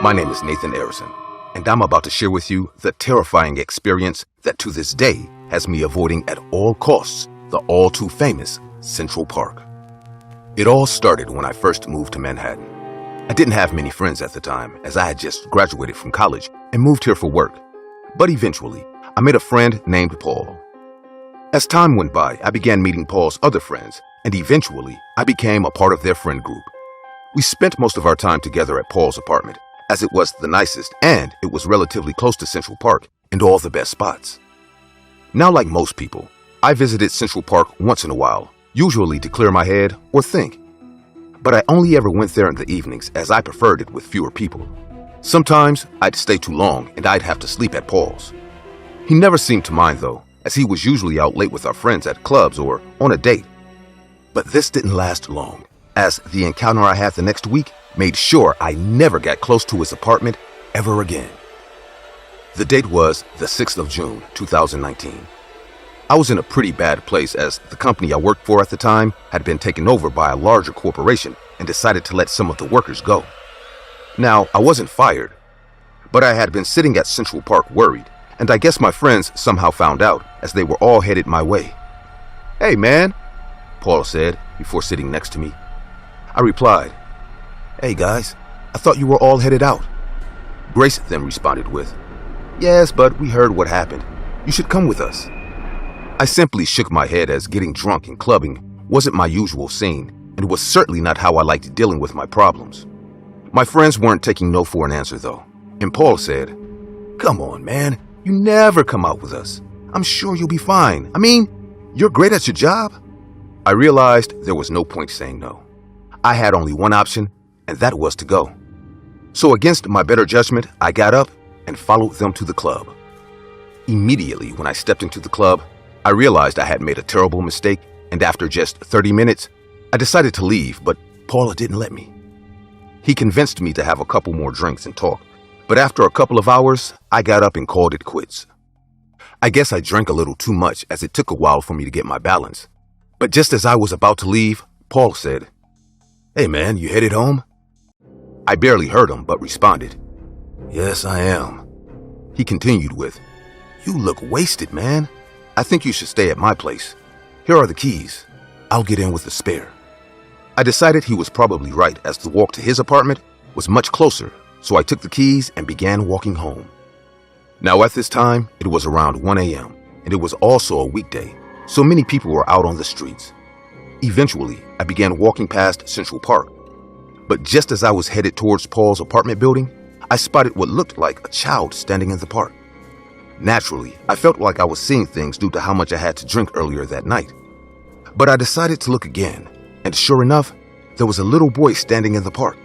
My name is Nathan Arison, and I'm about to share with you the terrifying experience that to this day has me avoiding at all costs the all-too-famous Central Park. It all started when I first moved to Manhattan. I didn't have many friends at the time, as I had just graduated from college and moved here for work. But eventually, I met a friend named Paul. As time went by, I began meeting Paul's other friends, and eventually, I became a part of their friend group. We spent most of our time together at Paul's apartment, as it was the nicest and it was relatively close to Central Park and all the best spots. Now, like most people, I visited Central Park once in a while, usually to clear my head or think. But I only ever went there in the evenings, as I preferred it with fewer people. Sometimes I'd stay too long and I'd have to sleep at Paul's. He never seemed to mind though, as he was usually out late with our friends at clubs or on a date. But this didn't last long, as the encounter I had the next week made sure I never got close to his apartment ever again. The date was the 6th of June, 2019. I was in a pretty bad place, as the company I worked for at the time had been taken over by a larger corporation and decided to let some of the workers go. Now, I wasn't fired, but I had been sitting at Central Park worried, and I guess my friends somehow found out, as they were all headed my way. "Hey man," Paul said before sitting next to me. I replied, "Hey guys, I thought you were all headed out." Grace then responded with, "Yes, but we heard what happened. You should come with us." I simply shook my head, as getting drunk and clubbing wasn't my usual scene and was certainly not how I liked dealing with my problems. My friends weren't taking no for an answer though, and Paul said, "Come on man, you never come out with us. I'm sure you'll be fine. I mean, you're great at your job." I realized there was no point saying no. I had only one option, and that was to go. So against my better judgment, I got up and followed them to the club. Immediately when I stepped into the club, I realized I had made a terrible mistake, and after just 30 minutes, I decided to leave, but Paula didn't let me. He convinced me to have a couple more drinks and talk, but after a couple of hours, I got up and called it quits. I guess I drank a little too much, as it took a while for me to get my balance. But just as I was about to leave, Paul said, "Hey man, you headed home?" I barely heard him, but responded, "Yes, I am." He continued with, "You look wasted, man. I think you should stay at my place. Here are the keys. I'll get in with the spare." I decided he was probably right, as the walk to his apartment was much closer, so I took the keys and began walking home. Now at this time, it was around 1 a.m., and it was also a weekday, so many people were out on the streets. Eventually, I began walking past Central Park. But just as I was headed towards Paul's apartment building, I spotted what looked like a child standing in the park. Naturally, I felt like I was seeing things due to how much I had to drink earlier that night. But I decided to look again, and sure enough, there was a little boy standing in the park.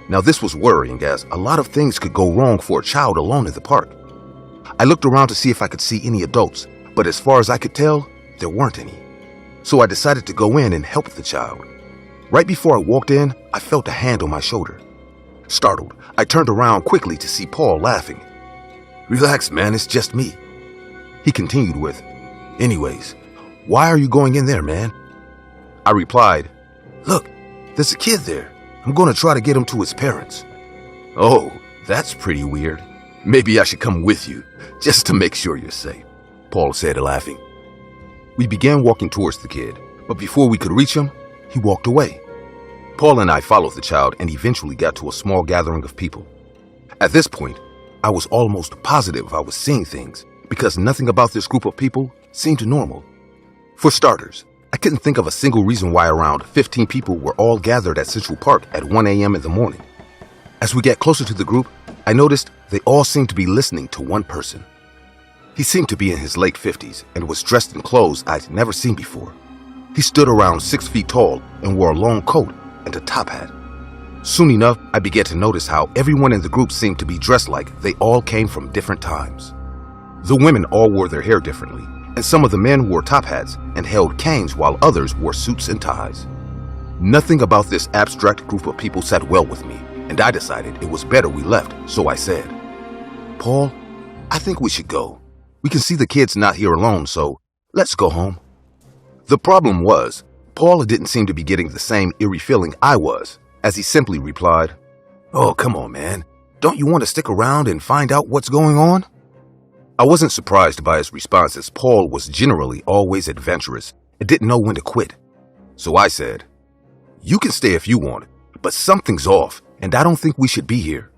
Now this was worrying, as a lot of things could go wrong for a child alone in the park. I looked around to see if I could see any adults, but as far as I could tell, there weren't any. So I decided to go in and help the child. Right before I walked in, I felt a hand on my shoulder. Startled, I turned around quickly to see Paul laughing. "Relax, man, it's just me." He continued with, "Anyways, why are you going in there, man?" I replied, "Look, there's a kid there. I'm going to try to get him to his parents." "Oh, that's pretty weird. Maybe I should come with you, just to make sure you're safe," Paul said, laughing. We began walking towards the kid, but before we could reach him, he walked away. Paul and I followed the child and eventually got to a small gathering of people. At this point, I was almost positive I was seeing things, because nothing about this group of people seemed normal. For starters, I couldn't think of a single reason why around 15 people were all gathered at Central Park at 1 a.m. in the morning. As we got closer to the group, I noticed they all seemed to be listening to one person. He seemed to be in his late 50s and was dressed in clothes I'd never seen before. He stood around 6 feet tall and wore a long coat and a top hat. Soon enough, I began to notice how everyone in the group seemed to be dressed like they all came from different times. The women all wore their hair differently, and some of the men wore top hats and held canes while others wore suits and ties. Nothing about this abstract group of people sat well with me, and I decided it was better we left, so I said, "Paul, I think we should go. We can see the kid's not here alone, so let's go home." The problem was, Paul didn't seem to be getting the same eerie feeling I was, as he simply replied, "Oh, come on, man. Don't you want to stick around and find out what's going on? I wasn't surprised by his response, as Paul was generally always adventurous and didn't know when to quit. So I said, "You can stay if you want, but something's off, and I don't think we should be here."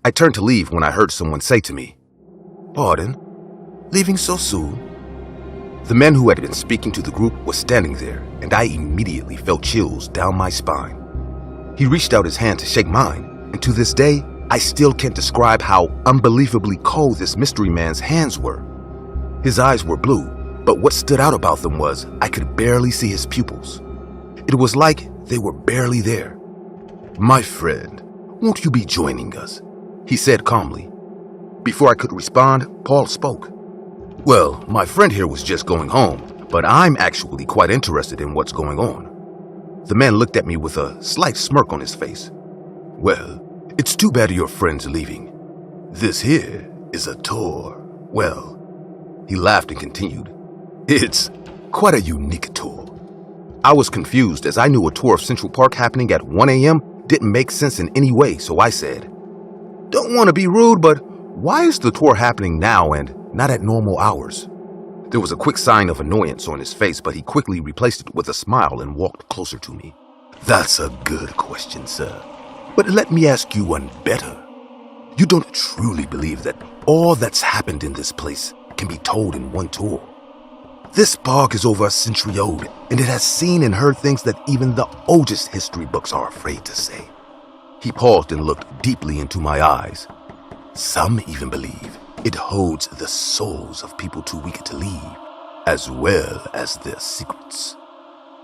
I turned to leave when I heard someone say to me, "Pardon? Leaving so soon?" The man who had been speaking to the group was standing there, and I immediately felt chills down my spine. He reached out his hand to shake mine, and to this day, I still can't describe how unbelievably cold this mystery man's hands were. His eyes were blue, but what stood out about them was I could barely see his pupils. It was like they were barely there. "My friend, won't you be joining us?" he said calmly. Before I could respond, Paul spoke. "Well, my friend here was just going home, but I'm actually quite interested in what's going on." The man looked at me with a slight smirk on his face. "Well, it's too bad your friend's leaving. This here is a tour. Well," he laughed and continued, "it's quite a unique tour." I was confused, as I knew a tour of Central Park happening at 1 a.m. didn't make sense in any way, so I said, "Don't want to be rude, but why is the tour happening now and not at normal hours?" There was a quick sign of annoyance on his face, but he quickly replaced it with a smile and walked closer to me. "That's a good question, sir. But let me ask you one better. You don't truly believe that all that's happened in this place can be told in one tour? This park is over a century old, and it has seen and heard things that even the oldest history books are afraid to say." He paused and looked deeply into my eyes. "Some even believe it holds the souls of people too weak to leave, as well as their secrets."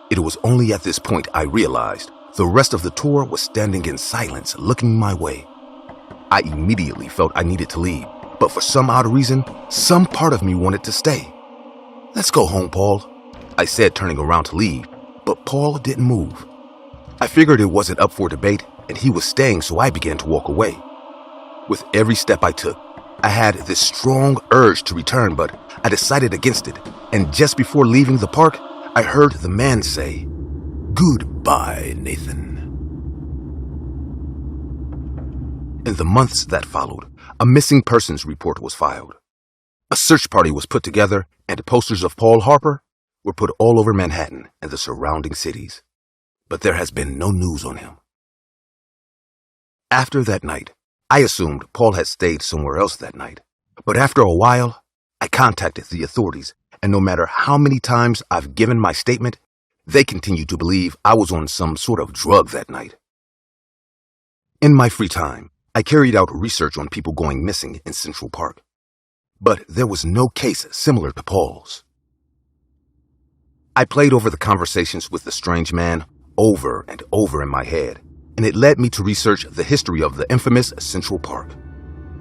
It was only at this point I realized the rest of the tour was standing in silence, looking my way. I immediately felt I needed to leave, but for some odd reason, some part of me wanted to stay. "Let's go home, Paul," I said, turning around to leave, but Paul didn't move. I figured it wasn't up for debate, and he was staying, so I began to walk away. With every step I took, I had this strong urge to return, but I decided against it, and just before leaving the park, I heard the man say, "Goodbye, Nathan." In the months that followed, a missing persons report was filed. A search party was put together, and posters of Paul Harper were put all over Manhattan and the surrounding cities. But there has been no news on him. After that night, I assumed Paul had stayed somewhere else that night. But after a while, I contacted the authorities, and no matter how many times I've given my statement, they continue to believe I was on some sort of drug that night. In my free time, I carried out research on people going missing in Central Park. But there was no case similar to Paul's. I played over the conversations with the strange man over and over in my head, and it led me to research the history of the infamous Central Park.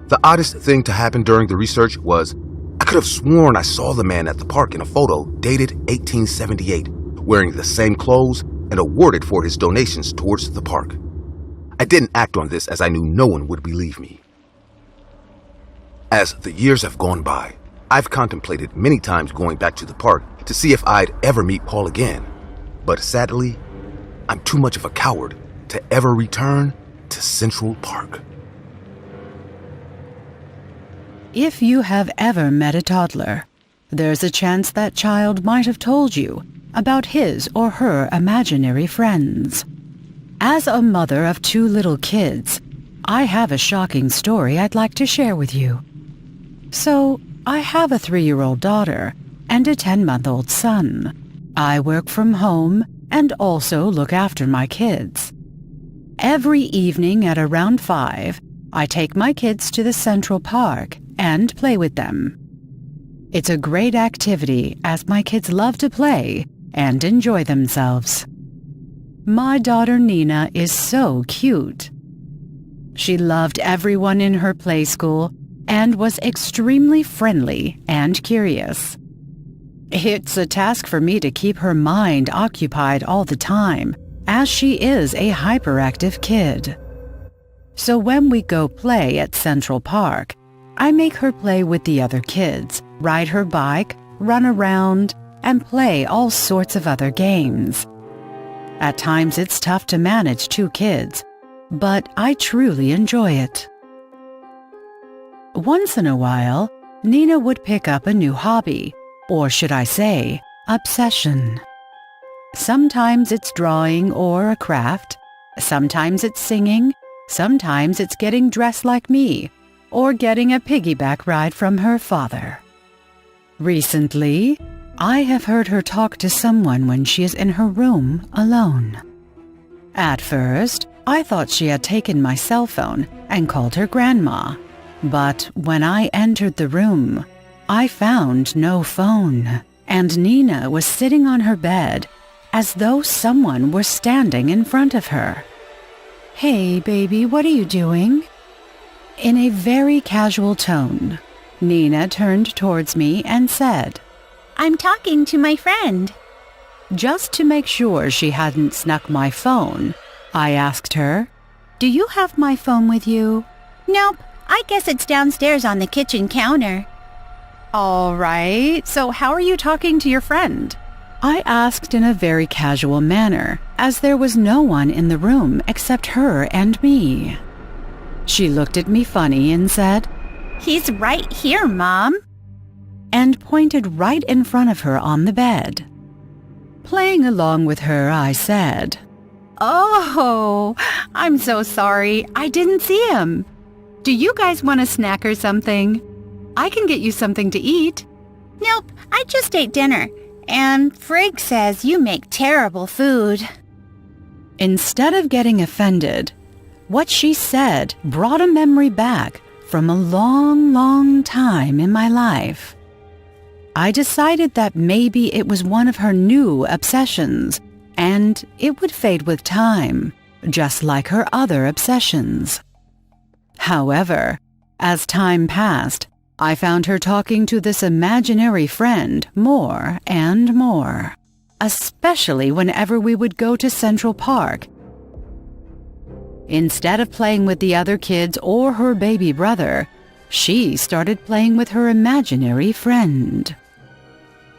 The oddest thing to happen during the research was I could have sworn I saw the man at the park in a photo dated 1878, wearing the same clothes and awarded for his donations towards the park. I didn't act on this as I knew no one would believe me. As the years have gone by, I've contemplated many times going back to the park to see if I'd ever meet Paul again. But sadly, I'm too much of a coward to ever return to Central Park. If you have ever met a toddler, there's a chance that child might have told you about his or her imaginary friends. As a mother of 2 little kids, I have a shocking story I'd like to share with you. So, I have a 3-year-old daughter and a 10-month-old son. I work from home and also look after my kids. Every evening at around 5, I take my kids to the Central Park and play with them. It's a great activity as my kids love to play and enjoy themselves. My daughter Nina is so cute. She loved everyone in her play school and was extremely friendly and curious. It's a task for me to keep her mind occupied all the time, as she is a hyperactive kid. So when we go play at Central Park, I make her play with the other kids, ride her bike, run around, and play all sorts of other games. At times it's tough to manage 2 kids, but I truly enjoy it. Once in a while, Nina would pick up a new hobby, or should I say, obsession. Sometimes it's drawing or a craft, sometimes it's singing, sometimes it's getting dressed like me, or getting a piggyback ride from her father. Recently, I have heard her talk to someone when she is in her room alone. At first, I thought she had taken my cell phone and called her grandma, but when I entered the room, I found no phone, and Nina was sitting on her bed as though someone were standing in front of her. "Hey, baby, what are you doing?" In a very casual tone, Nina turned towards me and said, "I'm talking to my friend." Just to make sure she hadn't snuck my phone, I asked her, "Do you have my phone with you?" "Nope, I guess it's downstairs on the kitchen counter." "All right, so how are you talking to your friend?" I asked in a very casual manner, as there was no one in the room except her and me. She looked at me funny and said, "He's right here, Mom," and pointed right in front of her on the bed. Playing along with her, I said, "Oh, I'm so sorry. I didn't see him. Do you guys want a snack or something? I can get you something to eat." "Nope, I just ate dinner, and Frigg says you make terrible food." Instead of getting offended, what she said brought a memory back from a long, long time in my life. I decided that maybe it was one of her new obsessions, and it would fade with time, just like her other obsessions. However, as time passed, I found her talking to this imaginary friend more and more, especially whenever we would go to Central Park. Instead of playing with the other kids or her baby brother, she started playing with her imaginary friend.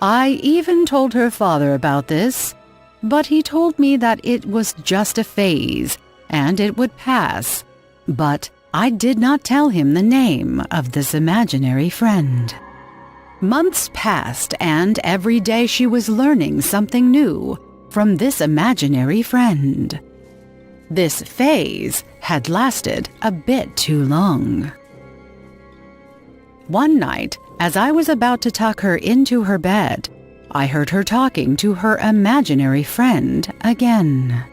I even told her father about this, but he told me that it was just a phase and it would pass, but I did not tell him the name of this imaginary friend. Months passed, and every day she was learning something new from this imaginary friend. This phase had lasted a bit too long. One night, as I was about to tuck her into her bed, I heard her talking to her imaginary friend again.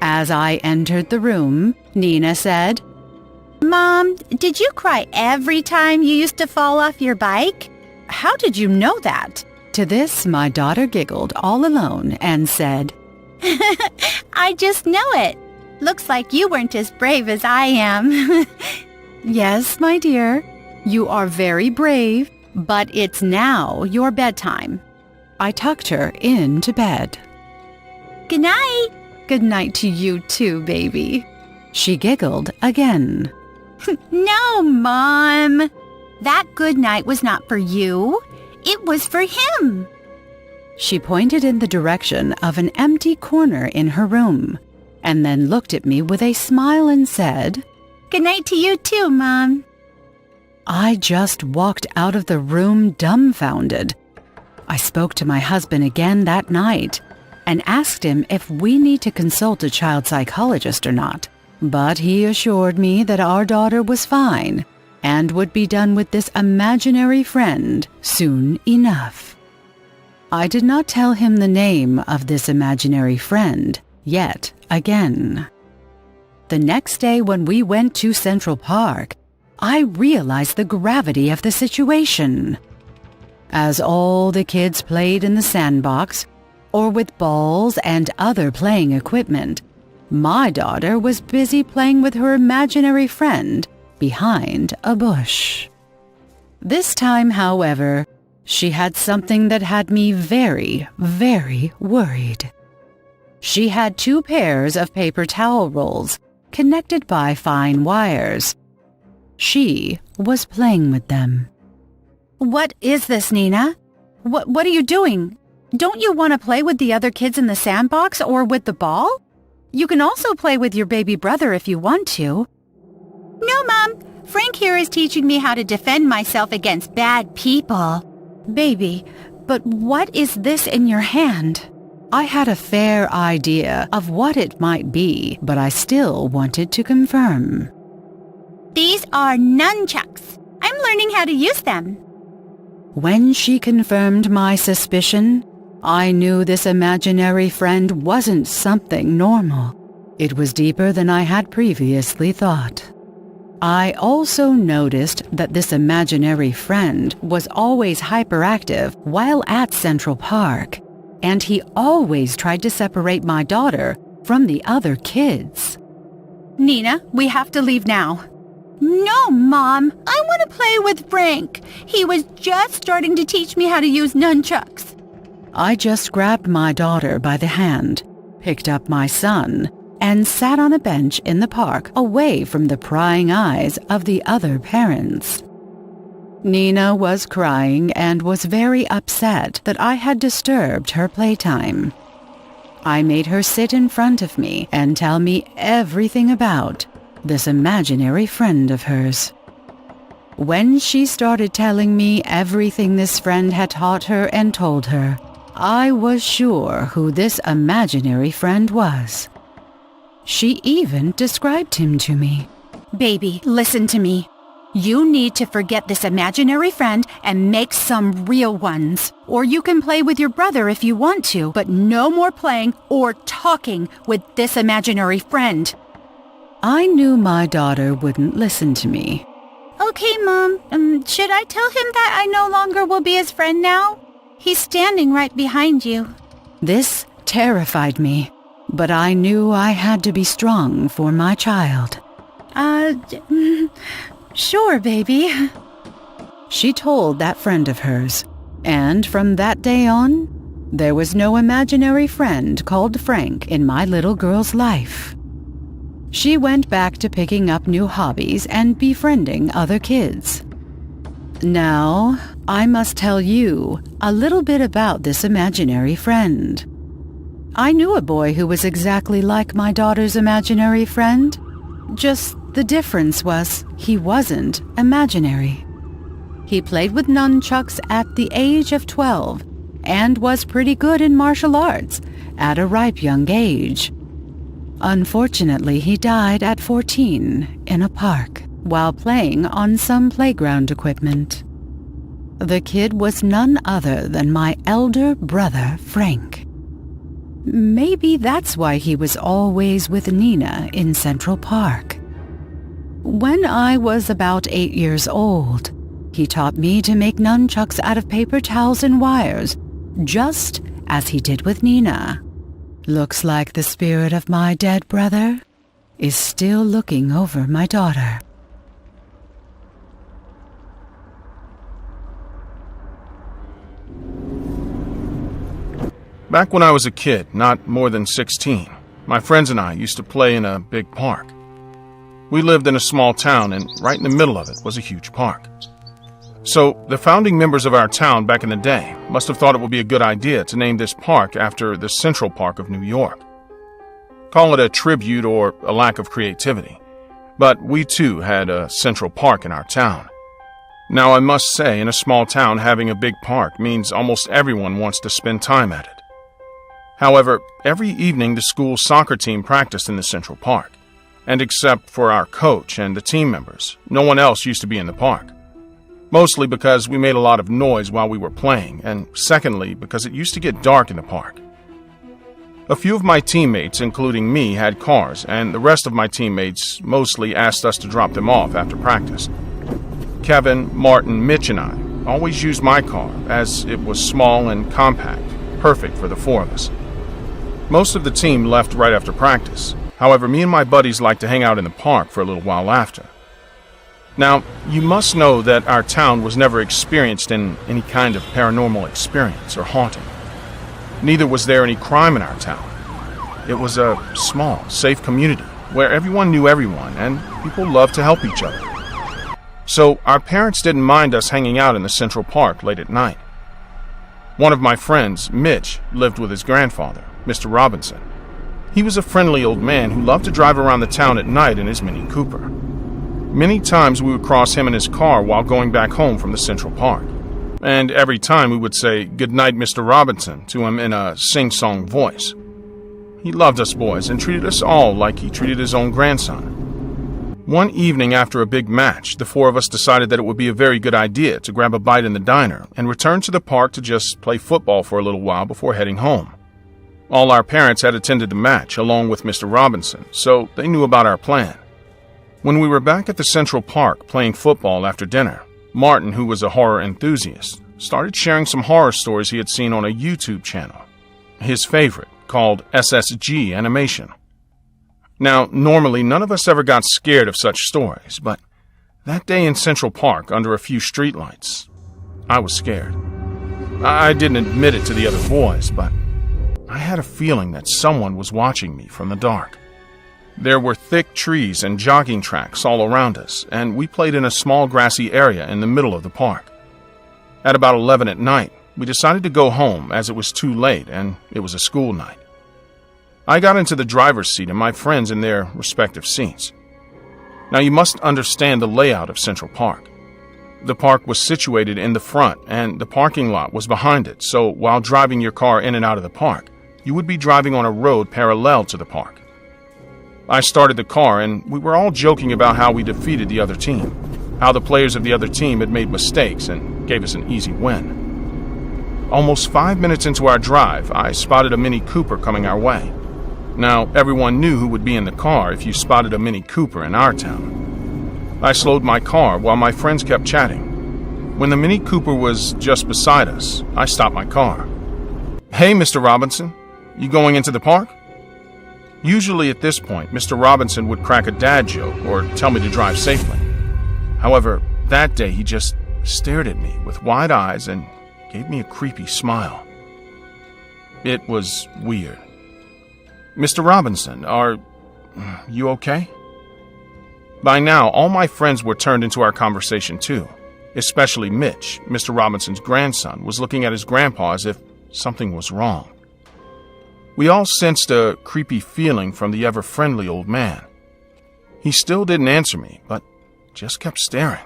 As I entered the room, Nina said, "Mom, did you cry every time you used to fall off your bike?" "How did you know that?" To this, my daughter giggled all alone and said, "I just know it. Looks like you weren't as brave as I am." "Yes, my dear, you are very brave, but it's now your bedtime." I tucked her into bed. "Good night." "Good night to you too, baby." She giggled again. "No, Mom. That good night was not for you. It was for him." She pointed in the direction of an empty corner in her room, and then looked at me with a smile and said, "Good night to you too, Mom." I just walked out of the room dumbfounded. I spoke to my husband again that night and asked him if we need to consult a child psychologist or not, but he assured me that our daughter was fine and would be done with this imaginary friend soon enough. I did not tell him the name of this imaginary friend yet again. The next day when we went to Central Park, I realized the gravity of the situation. As all the kids played in the sandbox, or with balls and other playing equipment, my daughter was busy playing with her imaginary friend behind a bush. This time, however, she had something that had me very, very worried. She had 2 pairs of paper towel rolls connected by fine wires. She was playing with them. "What is this, Nina? What are you doing? Don't you want to play with the other kids in the sandbox or with the ball? You can also play with your baby brother if you want to." "No, Mom. Frank here is teaching me how to defend myself against bad people. Baby, but what is this in your hand? I had a fair idea of what it might be, but I still wanted to confirm. These are nunchucks. I'm learning how to use them. When she confirmed my suspicion, I knew this imaginary friend wasn't something normal. It was deeper than I had previously thought. I also noticed that this imaginary friend was always hyperactive while at Central Park, and he always tried to separate my daughter from the other kids. Nina, we have to leave now. No, Mom. I want to play with Frank. He was just starting to teach me how to use nunchucks. I just grabbed my daughter by the hand, picked up my son, and sat on a bench in the park away from the prying eyes of the other parents. Nina was crying and was very upset that I had disturbed her playtime. I made her sit in front of me and tell me everything about this imaginary friend of hers. When she started telling me everything this friend had taught her and told her, I was sure who this imaginary friend was. She even described him to me. Baby, listen to me. You need to forget this imaginary friend and make some real ones. Or you can play with your brother if you want to, but no more playing or talking with this imaginary friend. I knew my daughter wouldn't listen to me. Okay, Mom. Should I tell him that I no longer will be his friend now? He's standing right behind you. This terrified me, but I knew I had to be strong for my child. Sure, baby. She told that friend of hers, and from that day on, there was no imaginary friend called Frank in my little girl's life. She went back to picking up new hobbies and befriending other kids. Now, I must tell you a little bit about this imaginary friend. I knew a boy who was exactly like my daughter's imaginary friend. Just the difference was he wasn't imaginary. He played with nunchucks at the age of 12 and was pretty good in martial arts at a ripe young age. Unfortunately, he died at 14 in a park while playing on some playground equipment. The kid was none other than my elder brother, Frank. Maybe that's why he was always with Nina in Central Park. When I was about 8 years old, he taught me to make nunchucks out of paper towels and wires, just as he did with Nina. Looks like the spirit of my dead brother is still looking over my daughter. Back when I was a kid, not more than 16, my friends and I used to play in a big park. We lived in a small town, and right in the middle of it was a huge park. So, the founding members of our town back in the day must have thought it would be a good idea to name this park after the Central Park of New York. Call it a tribute or a lack of creativity. But we too had a Central Park in our town. Now, I must say, in a small town, having a big park means almost everyone wants to spend time at it. However, every evening the school soccer team practiced in the Central Park, and except for our coach and the team members, no one else used to be in the park. Mostly because we made a lot of noise while we were playing, and secondly, because it used to get dark in the park. A few of my teammates, including me, had cars, and the rest of my teammates mostly asked us to drop them off after practice. Kevin, Martin, Mitch, and I always used my car, as it was small and compact, perfect for the four of us. Most of the team left right after practice. However, me and my buddies liked to hang out in the park for a little while after. Now, you must know that our town was never experienced in any kind of paranormal experience or haunting. Neither was there any crime in our town. It was a small, safe community where everyone knew everyone and people loved to help each other. So our parents didn't mind us hanging out in the Central Park late at night. One of my friends, Mitch, lived with his grandfather, Mr. Robinson. He was a friendly old man who loved to drive around the town at night in his Mini Cooper. Many times we would cross him in his car while going back home from the Central Park. And every time we would say, "Good night, Mr. Robinson," to him in a sing-song voice. He loved us boys and treated us all like he treated his own grandson. One evening after a big match, the four of us decided that it would be a very good idea to grab a bite in the diner and return to the park to just play football for a little while before heading home. All our parents had attended the match along with Mr. Robinson, so they knew about our plan. When we were back at the Central Park playing football after dinner, Martin, who was a horror enthusiast, started sharing some horror stories he had seen on a YouTube channel, his favorite, called SSG Animation. Now, normally none of us ever got scared of such stories, but that day in Central Park under a few streetlights, I was scared. I didn't admit it to the other boys, but I had a feeling that someone was watching me from the dark. There were thick trees and jogging tracks all around us, and we played in a small grassy area in the middle of the park. At about 11 at night, we decided to go home as it was too late and it was a school night. I got into the driver's seat and my friends in their respective seats. Now you must understand the layout of Central Park. The park was situated in the front and the parking lot was behind it, so while driving your car in and out of the park, you would be driving on a road parallel to the park. I started the car and we were all joking about how we defeated the other team, how the players of the other team had made mistakes and gave us an easy win. Almost 5 minutes into our drive, I spotted a Mini Cooper coming our way. Now, everyone knew who would be in the car if you spotted a Mini Cooper in our town. I slowed my car while my friends kept chatting. When the Mini Cooper was just beside us, I stopped my car. "Hey, Mr. Robinson, you going into the park?" Usually at this point, Mr. Robinson would crack a dad joke or tell me to drive safely. However, that day he just stared at me with wide eyes and gave me a creepy smile. It was weird. "Mr. Robinson, are you okay?" By now, all my friends were turned into our conversation too. Especially Mitch, Mr. Robinson's grandson, was looking at his grandpa as if something was wrong. We all sensed a creepy feeling from the ever-friendly old man. He still didn't answer me, but just kept staring.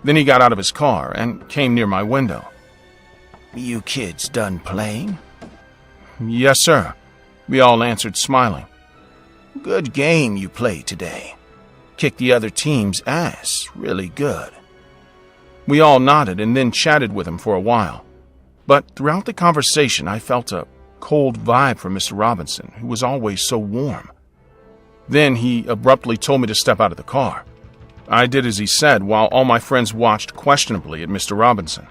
Then he got out of his car and came near my window. "You kids done playing?" "Yes, sir," we all answered, smiling. "Good game you played today. Kicked the other team's ass really good." We all nodded and then chatted with him for a while. But throughout the conversation, I felt a cold vibe from Mr. Robinson, who was always so warm. Then he abruptly told me to step out of the car. I did as he said while all my friends watched questionably at Mr. Robinson.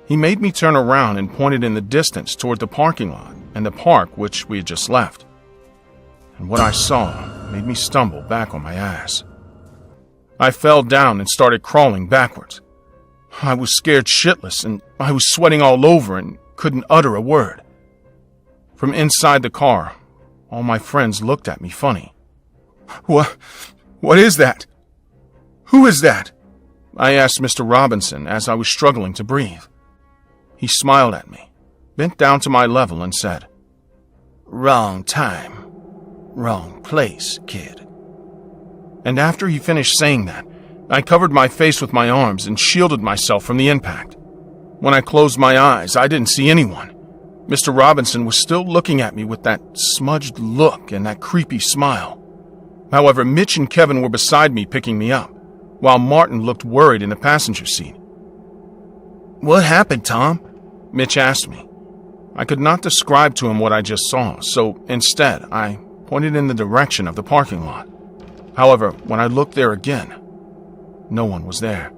He made me turn around and pointed in the distance toward the parking lot and the park which we had just left. And what I saw made me stumble back on my ass. I fell down and started crawling backwards. I was scared shitless and I was sweating all over and couldn't utter a word. From inside the car, all my friends looked at me funny. What is that? Who is that?" I asked Mr. Robinson as I was struggling to breathe. He smiled at me, bent down to my level and said, "Wrong time, wrong place, kid." And after he finished saying that, I covered my face with my arms and shielded myself from the impact. When I closed my eyes, I didn't see anyone. Mr. Robinson was still looking at me with that smudged look and that creepy smile. However, Mitch and Kevin were beside me picking me up, while Martin looked worried in the passenger seat. "What happened, Tom?" Mitch asked me. I could not describe to him what I just saw, so instead I pointed in the direction of the parking lot. However, when I looked there again, no one was there.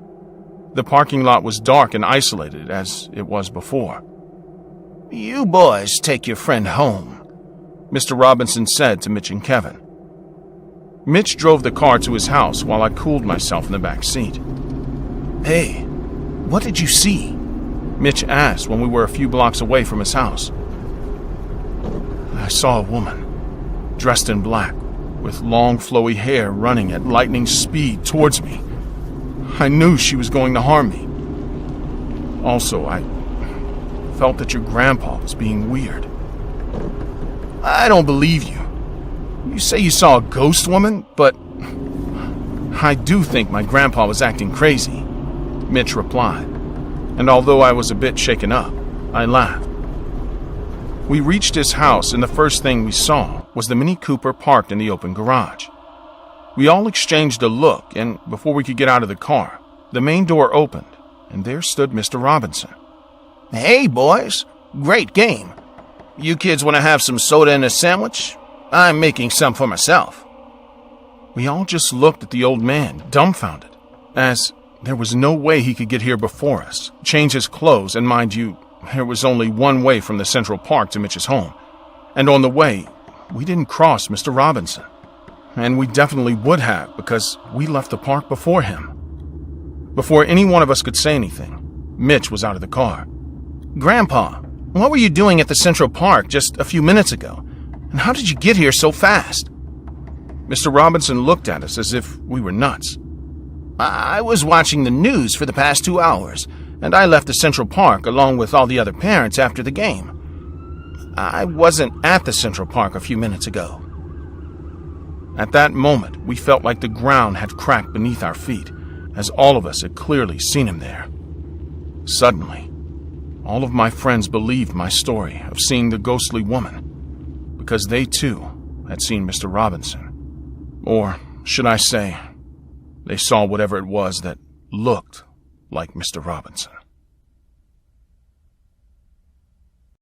The parking lot was dark and isolated as it was before. "You boys take your friend home," Mr. Robinson said to Mitch and Kevin. Mitch drove the car to his house while I cooled myself in the back seat. "Hey, what did you see?" Mitch asked when we were a few blocks away from his house. I saw a woman, dressed in black, with long flowy hair running at lightning speed towards me. I knew she was going to harm me. Also, I felt that your grandpa was being weird. "I don't believe you. You say you saw a ghost woman, but I do think my grandpa was acting crazy, Mitch replied, and although I was a bit shaken up, I laughed. We reached his house, and the first thing we saw was the Mini Cooper parked in the open garage. We all exchanged a look, and before we could get out of the car, the main door opened, and there stood Mr. Robinson. Hey, boys. Great game. You kids want to have some soda and a sandwich? I'm making some for myself. We all just looked at the old man, dumbfounded, as there was no way he could get here before us, change his clothes, and mind you, there was only one way from the Central Park to Mitch's home. And on the way, we didn't cross Mr. Robinson. And we definitely would have, because we left the park before him. Before any one of us could say anything, Mitch was out of the car. Grandpa, what were you doing at the Central Park just a few minutes ago? And how did you get here so fast? Mr. Robinson looked at us as if we were nuts. I was watching the news for the past 2 hours, and I left the Central Park along with all the other parents after the game. I wasn't at the Central Park a few minutes ago. At that moment, we felt like the ground had cracked beneath our feet, as all of us had clearly seen him there. Suddenly, all of my friends believed my story of seeing the ghostly woman, because they too had seen Mr. Robinson. Or, should I say, they saw whatever it was that looked like Mr. Robinson.